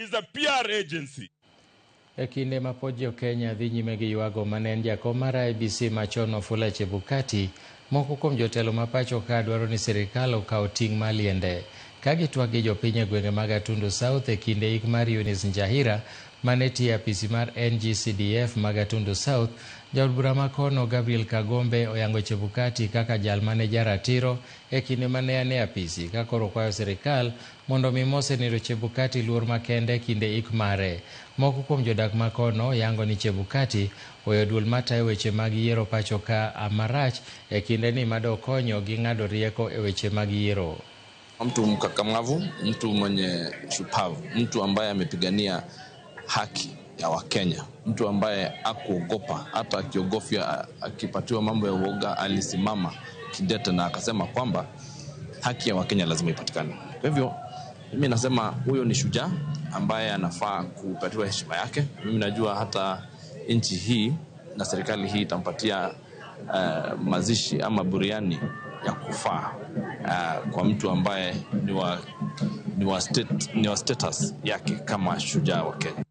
is a PR agency. Ekinde mapojio Kenya dhi nyime gi ywago manen jakom mar IEBC machon Wafula Chebukati, moko kuom jotelo mapacho ka dwaro ni sirikal okaw ting' maliende. Ka gitwak gi jopiny e gwenge mag Gatundu South e kinde ik mar Eunice Njahira mane tiyo apisi mar NGCDF mag Gatundu South, jaod bura makono Gabriel Kagombe oyango Chebukati kaka jal mane jaratiro e kinde mane ane apisi, ka koro kwayo sirikal mondo mi moseniro Chebukati luor makende kinde ik mare. Moko kuom jodak makono yango ni Chebukati oyo duol matayo weche mag yiero pacho ka amarach e kinde ni mado konyo gi ng'ado rieko e weche mag yiero. Mtu mkakamavu, mtu mwenye shupavu, mtu ambaye amepigania haki ya Wakenya, mtu ambaye hakuogopa, hata akiogofia, akipatiwa mambo ya uoga, alisimama kidete na akasema kwamba haki ya Wakenya lazima ipatikane. Kwa hivyo mimi nasema huyo ni shujaa ambaye anafaa kupatiwa heshima yake. Mimi najua hata nchi hii na serikali hii itampatia mazishi ama buriani ya kufaa kwa mtu ambaye ni wa status yake kama shujaa wa Kenya.